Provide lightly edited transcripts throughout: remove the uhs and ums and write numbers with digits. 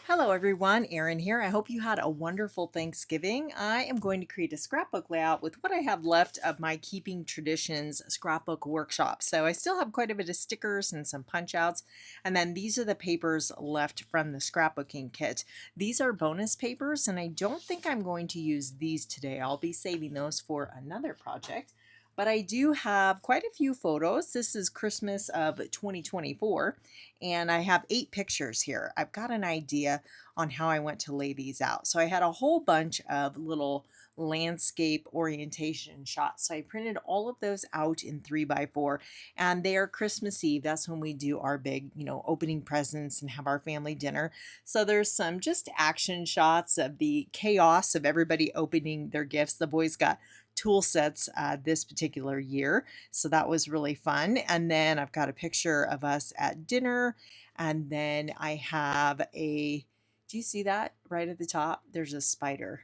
Hello everyone, Erin here. I hope you had a wonderful Thanksgiving. I am going to create a scrapbook layout with what I have left of my Keeping Traditions scrapbook workshop. So I still have quite a bit of stickers and some punch outs. And then these are the papers left from the scrapbooking kit. These are bonus papers and I don't think I'm going to use these today. I'll be saving those for another project. But I do have quite a few photos. This is Christmas of 2024, and I have 8 pictures here. I've got an idea on how I want to lay these out. So I had a whole bunch of little landscape orientation shots. So I printed all of those out in 3x4, and they are Christmas Eve. That's when we do our big, opening presents and have our family dinner. So there's some just action shots of the chaos of everybody opening their gifts. The boys got tool sets this particular year, so that was really fun. And then I've got a picture of us at dinner, and then I have do you see that right at the top? There's a spider.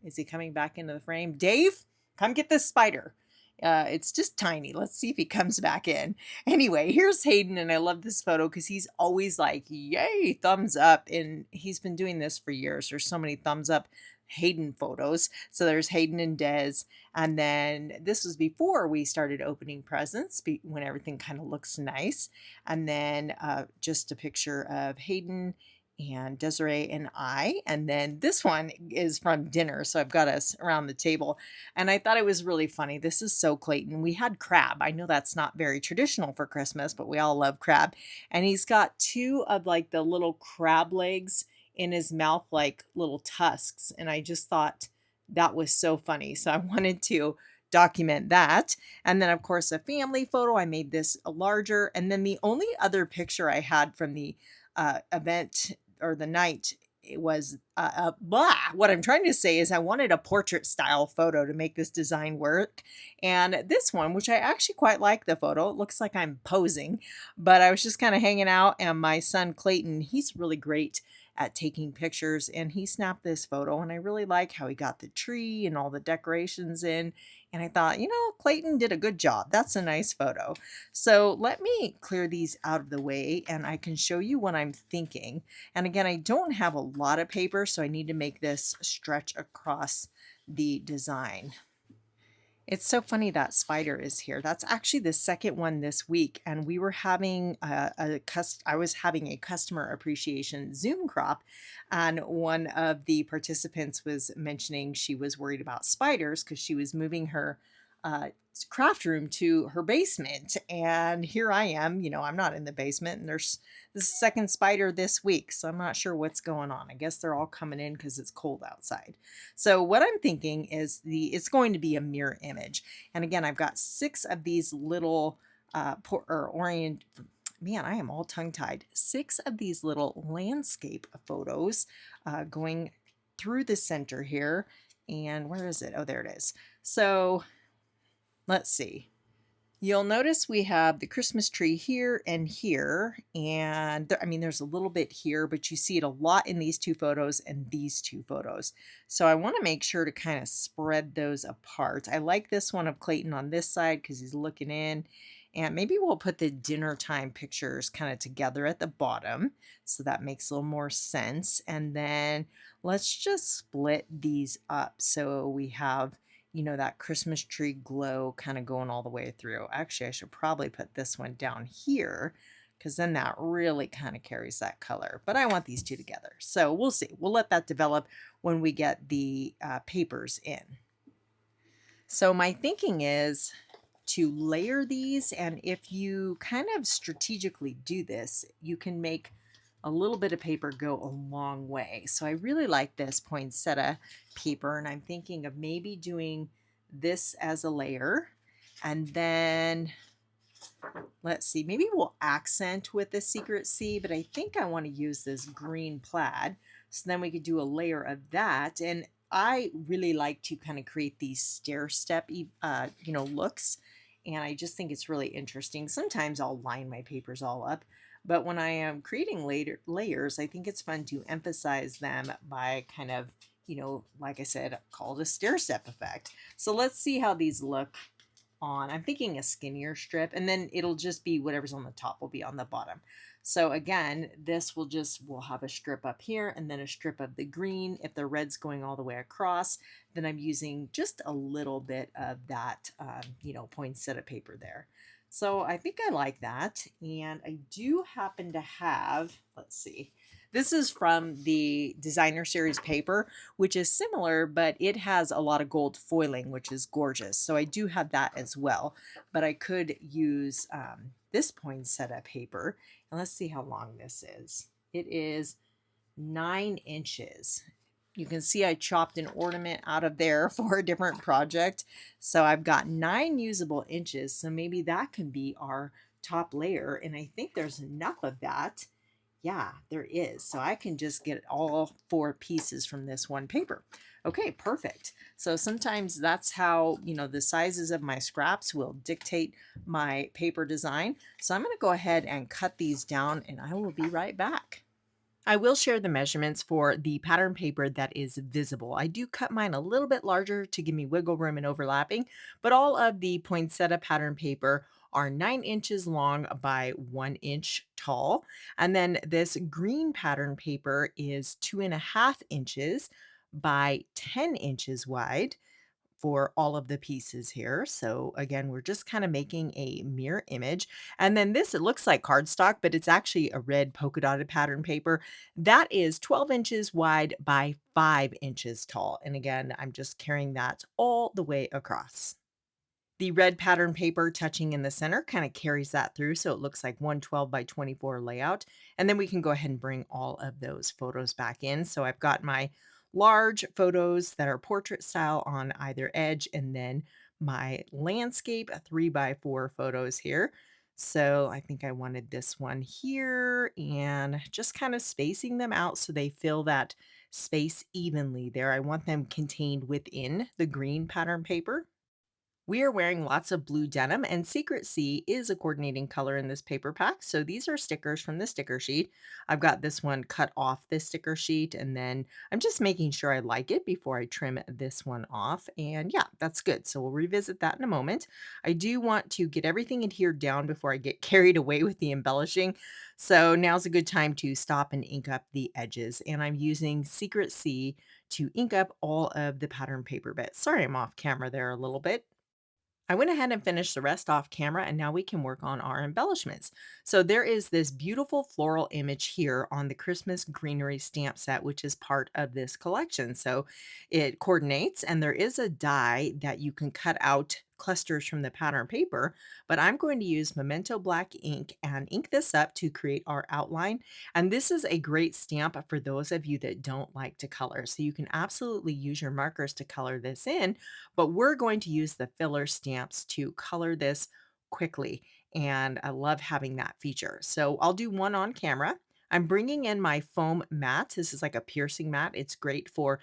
Is he coming back into the frame? Dave, come get this spider. It's just tiny. Let's see if he comes back in. Anyway, here's Hayden, and I love this photo because he's always like, yay, thumbs up. And he's been doing this for years. There's so many thumbs up Hayden photos. So there's Hayden and Des. And then this was before we started opening presents, when everything kind of looks nice. And then just a picture of Hayden and Desiree and I. And then this one is from dinner. So I've got us around the table. And I thought it was really funny. This is so Clayton. We had crab. I know that's not very traditional for Christmas, but we all love crab. And he's got 2 of like the little crab legs in his mouth, like little tusks. And I just thought that was so funny. So I wanted to document that. And then of course a family photo. I made this larger. And then the only other picture I had from the event or the night, it was what I'm trying to say is I wanted a portrait style photo to make this design work. And this one, which I actually quite like the photo, it looks like I'm posing, but I was just kind of hanging out, and my son Clayton, he's really great at taking pictures, and he snapped this photo, and I really like how he got the tree and all the decorations in. And I thought, Clayton did a good job. That's a nice photo. So let me clear these out of the way and I can show you what I'm thinking. And again, I don't have a lot of paper, so I need to make this stretch across the design. It's so funny that spider is here. That's actually the second one this week, and we were having I was having a customer appreciation Zoom crop, and one of the participants was mentioning she was worried about spiders because she was moving her craft room to her basement, and here I am, I'm not in the basement, and there's the second spider this week, so I'm not sure what's going on. I guess they're all coming in because it's cold outside. So what I'm thinking is it's going to be a mirror image, and again, I've got 6 of these little man, I am all tongue-tied. 6 of these little landscape photos going through the center here, and where is it? Oh, there it is. So let's see. You'll notice we have the Christmas tree here and here, and there's a little bit here, but you see it a lot in these 2 photos and these 2 photos. So I want to make sure to kind of spread those apart. I like this one of Clayton on this side because he's looking in, and maybe we'll put the dinner time pictures kind of together at the bottom, so that makes a little more sense. And then let's just split these up so we have that Christmas tree glow kind of going all the way through. Actually, I should probably put this one down here because then that really kind of carries that color. But I want these 2 together. So we'll see. We'll let that develop when we get the papers in. So my thinking is to layer these, and if you kind of strategically do this, you can make a little bit of paper go a long way. So I really like this poinsettia paper, and I'm thinking of maybe doing this as a layer, and then let's see, maybe we'll accent with the secret C, but I think I want to use this green plaid, so then we could do a layer of that. And I really like to kind of create these stair step looks, and I just think it's really interesting. Sometimes I'll line my papers all up, but when I am creating layers, I think it's fun to emphasize them by kind of, like I said, called a stair step effect. So let's see how these look on. I'm thinking a skinnier strip, and then it'll just be whatever's on the top will be on the bottom. So again, this we'll have a strip up here and then a strip of the green. If the red's going all the way across, then I'm using just a little bit of that, poinsettia paper there. So I think I like that. And I do happen to have, let's see, this is from the designer series paper, which is similar, but it has a lot of gold foiling, which is gorgeous. So I do have that as well, but I could use this poinsettia paper. And let's see how long this is. It is 9 inches. You can see I chopped an ornament out of there for a different project. So I've got 9 usable inches. So maybe that can be our top layer. And I think there's enough of that. Yeah, there is. So I can just get all 4 pieces from this one paper. Okay, perfect. So sometimes that's how, the sizes of my scraps will dictate my paper design. So I'm going to go ahead and cut these down and I will be right back. I will share the measurements for the pattern paper that is visible. I do cut mine a little bit larger to give me wiggle room and overlapping, but all of the poinsettia pattern paper are 9 inches long by 1 inch tall. And then this green pattern paper is 2.5 inches by 10 inches wide for all of the pieces here. So again, we're just kind of making a mirror image. And then this, it looks like cardstock, but it's actually a red polka dotted pattern paper. That is 12 inches wide by 5 inches tall. And again, I'm just carrying that all the way across. The red pattern paper touching in the center kind of carries that through. So it looks like 112 by 24 layout. And then we can go ahead and bring all of those photos back in. So I've got my large photos that are portrait style on either edge, and then my landscape 3x4 photos here. So I think I wanted this one here and just kind of spacing them out so they fill that space evenly there. I want them contained within the green pattern paper. We are wearing lots of blue denim, and Secret Sea is a coordinating color in this paper pack. So these are stickers from the sticker sheet. I've got this one cut off this sticker sheet, and then I'm just making sure I like it before I trim this one off. And yeah, that's good. So we'll revisit that in a moment. I do want to get everything adhered down before I get carried away with the embellishing. So now's a good time to stop and ink up the edges. And I'm using Secret Sea to ink up all of the pattern paper bits. Sorry, I'm off camera there a little bit. I went ahead and finished the rest off camera, and now we can work on our embellishments. So there is this beautiful floral image here on the Christmas Greenery stamp set, which is part of this collection. So it coordinates, and there is a die that you can cut out clusters from the pattern paper, but I'm going to use Memento Black ink and ink this up to create our outline. And this is a great stamp for those of you that don't like to color. So you can absolutely use your markers to color this in, but we're going to use the filler stamps to color this quickly. And I love having that feature. So I'll do one on camera. I'm bringing in my foam mat. This is like a piercing mat. It's great for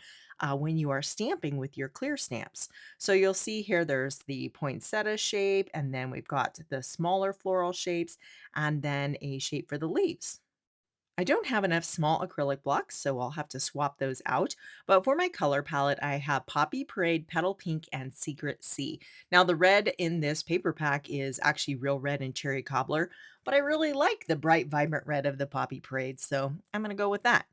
when you are stamping with your clear stamps. So you'll see here there's the poinsettia shape, and then we've got the smaller floral shapes, and then a shape for the leaves. I don't have enough small acrylic blocks, so I'll have to swap those out. But for my color palette, I have Poppy Parade, Petal Pink, and Secret Sea. Now, the red in this paper pack is actually real red and cherry cobbler, but I really like the bright, vibrant red of the Poppy Parade, so I'm going to go with that.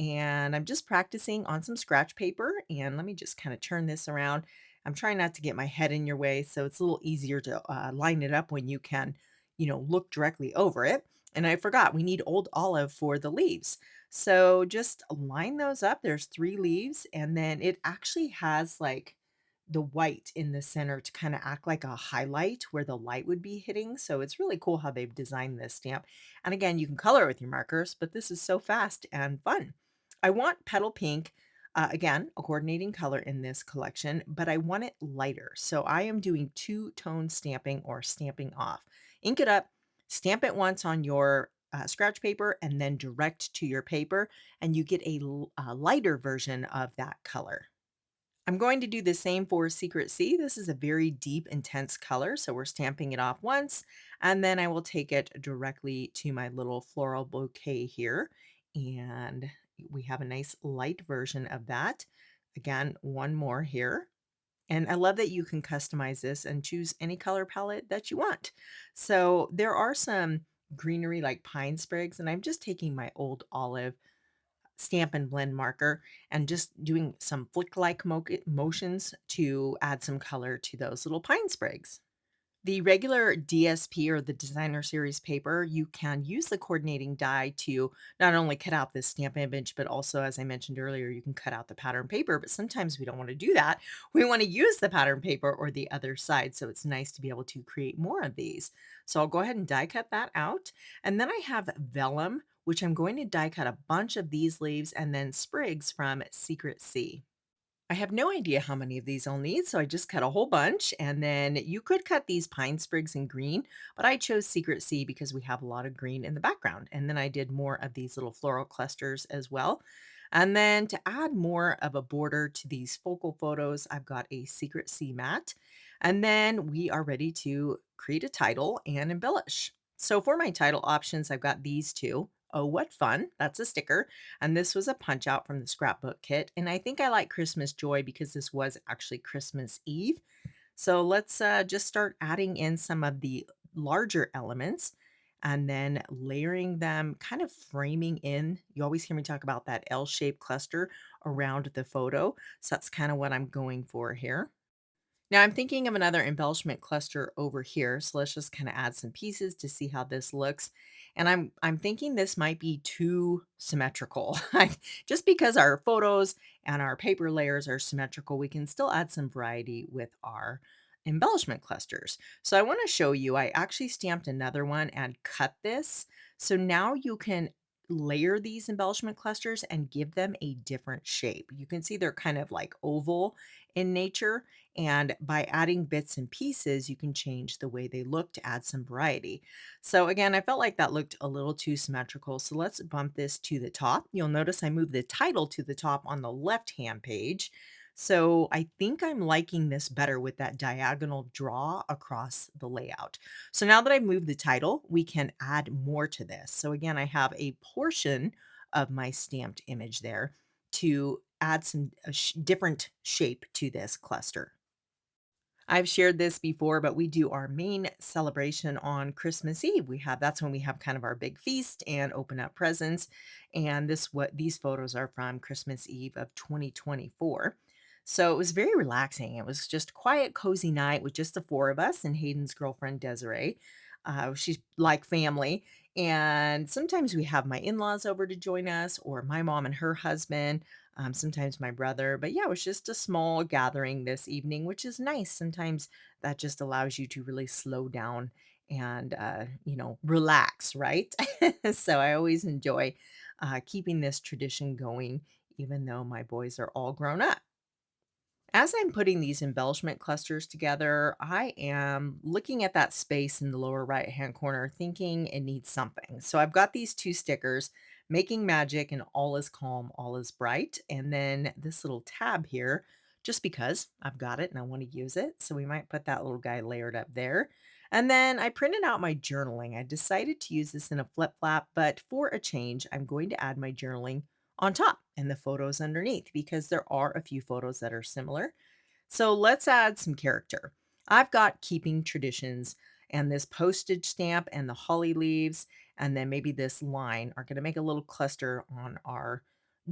And I'm just practicing on some scratch paper, and let me just kind of turn this around. I'm trying not to get my head in your way, so it's a little easier to line it up when you can, look directly over it. And I forgot we need old olive for the leaves. So just line those up. There's 3 leaves, and then it actually has like the white in the center to kind of act like a highlight where the light would be hitting. So it's really cool how they've designed this stamp. And again, you can color with your markers, but this is so fast and fun. I want petal pink. Again, a coordinating color in this collection, but I want it lighter. So I am doing two-tone stamping or stamping off. Ink it up, stamp it once on your scratch paper, and then direct to your paper, and you get a lighter version of that color. I'm going to do the same for Secret Sea. This is a very deep, intense color, so we're stamping it off once, and then I will take it directly to my little floral bouquet here, and we have a nice light version of that. Again, one more here. And I love that you can customize this and choose any color palette that you want. So there are some greenery like pine sprigs, and I'm just taking my old olive stamp and blend marker and just doing some flick-like motions to add some color to those little pine sprigs. The regular DSP or the designer series paper, you can use the coordinating die to not only cut out this stamp image, but also, as I mentioned earlier, you can cut out the pattern paper. But sometimes we don't want to do that. We want to use the pattern paper or the other side. So it's nice to be able to create more of these. So I'll go ahead and die cut that out. And then I have vellum, which I'm going to die cut a bunch of these leaves and then sprigs from Secret Sea. I have no idea how many of these I'll need, so I just cut a whole bunch. And then you could cut these pine sprigs in green, but I chose Secret Sea because we have a lot of green in the background. And then I did more of these little floral clusters as well. And then to add more of a border to these focal photos, I've got a Secret Sea mat. And then we are ready to create a title and embellish. So for my title options, I've got these two. Oh, what fun. That's a sticker. And this was a punch out from the scrapbook kit. And I think I like Christmas Joy because this was actually Christmas Eve. So let's just start adding in some of the larger elements and then layering them, kind of framing in. You always hear me talk about that L-shaped cluster around the photo. So that's kind of what I'm going for here. Now I'm thinking of another embellishment cluster over here. So let's just kind of add some pieces to see how this looks. And I'm thinking this might be too symmetrical. Just because our photos and our paper layers are symmetrical, we can still add some variety with our embellishment clusters. So I want to show you, I actually stamped another one and cut this. So now you can layer these embellishment clusters and give them a different shape. You can see they're kind of like oval in nature, and by adding bits and pieces, you can change the way they look to add some variety. So again, I felt like that looked a little too symmetrical. So let's bump this to the top. You'll notice I moved the title to the top on the left-hand page. So I think I'm liking this better with that diagonal draw across the layout. So now that I've moved the title, we can add more to this. So again, I have a portion of my stamped image there to add some different shape to this cluster. I've shared this before, but we do our main celebration on Christmas Eve. That's when we have kind of our big feast and open up presents. And this what these photos are from Christmas Eve of 2024. So it was very relaxing. It was just a quiet, cozy night with just the four of us and Hayden's girlfriend Desiree. She's like family. And sometimes we have my in-laws over to join us, or my mom and her husband, sometimes my brother. But yeah, it was just a small gathering this evening, which is nice. Sometimes that just allows you to really slow down and, relax, right? So I always enjoy keeping this tradition going, even though my boys are all grown up. As I'm putting these embellishment clusters together, I am looking at that space in the lower right hand corner, thinking it needs something. So I've got these two stickers, Making Magic and All is Calm, All is Bright. And then this little tab here, just because I've got it and I want to use it. So we might put that little guy layered up there. And then I printed out my journaling. I decided to use this in a flip flap, but for a change, I'm going to add my journaling on top and the photos underneath because there are a few photos that are similar. So let's add some character. I've got keeping traditions, and this postage stamp and the holly leaves, and then maybe this line are going to make a little cluster on our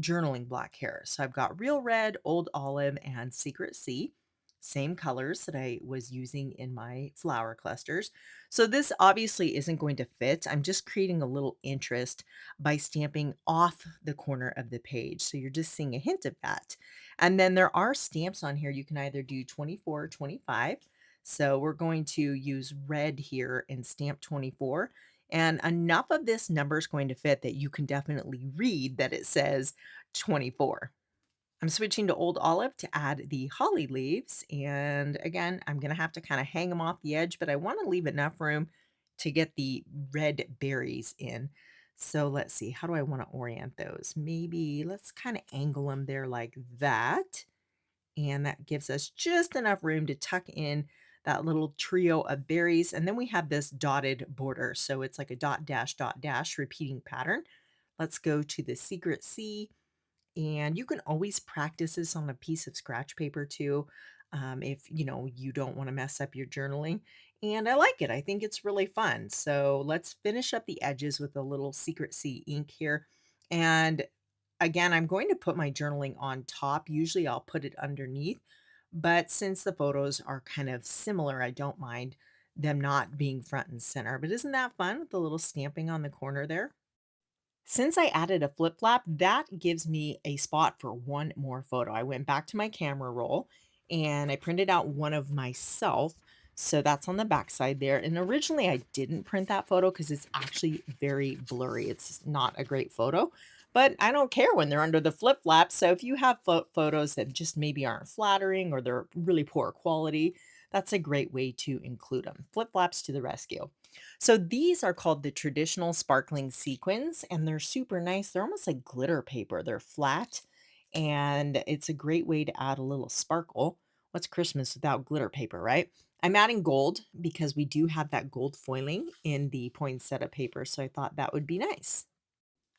journaling block here. So I've got real red, old olive, and secret sea. Same colors that I was using in my flower clusters. So this obviously isn't going to fit. I'm just creating a little interest by stamping off the corner of the page. So you're just seeing a hint of that. And then there are stamps on here. You can either do 24 or 25. So we're going to use red here and stamp 24. And enough of this number is going to fit that you can definitely read that it says 24. I'm switching to Old Olive to add the holly leaves, and again, I'm gonna have to kinda hang them off the edge, but I wanna leave enough room to get the red berries in. So let's see, how do I wanna orient those? Maybe let's kinda angle them there like that, and that gives us just enough room to tuck in that little trio of berries, and then we have this dotted border, so it's like a dot dash repeating pattern. Let's go to the Secret Sea, and you can always practice this on a piece of scratch paper too. if you don't want to mess up your journaling. And I like it. I think it's really fun. So let's finish up the edges with a little Secret Sea ink here. And again, I'm going to put my journaling on top. Usually I'll put it underneath, but since the photos are kind of similar, I don't mind them not being front and center. But isn't that fun with the little stamping on the corner there? Since I added a flip flap, that gives me a spot for one more photo. I went back to my camera roll and I printed out one of myself. So that's on the back side there. And originally I didn't print that photo because it's actually very blurry. It's not a great photo, but I don't care when they're under the flip flap. So if you have photos that just maybe aren't flattering or they're really poor quality, that's a great way to include them. Flip flaps to the rescue. So these are called the traditional sparkling sequins, and they're super nice. They're almost like glitter paper. They're flat, and it's a great way to add a little sparkle. What's Christmas without glitter paper, right? I'm adding gold because we do have that gold foiling in the poinsettia paper, so I thought that would be nice.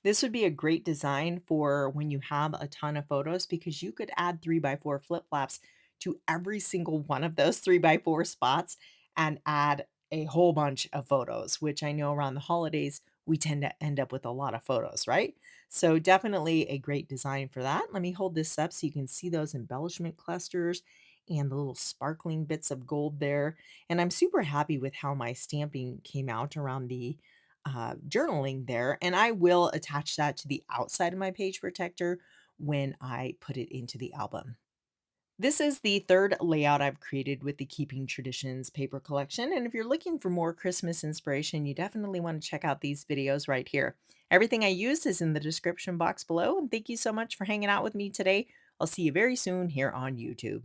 This would be a great design for when you have a ton of photos because you could add 3x4 flip flops to every single one of those 3x4 spots and add a whole bunch of photos, which I know around the holidays we tend to end up with a lot of photos, right? So, definitely a great design for that. Let me hold this up so you can see those embellishment clusters and the little sparkling bits of gold there. And I'm super happy with how my stamping came out around the journaling there, and I will attach that to the outside of my page protector when I put it into the album. This is the third layout I've created with the Keeping Traditions paper collection, and if you're looking for more Christmas inspiration, you definitely want to check out these videos right here. Everything I used is in the description box below, and thank you so much for hanging out with me today. I'll see you very soon here on YouTube.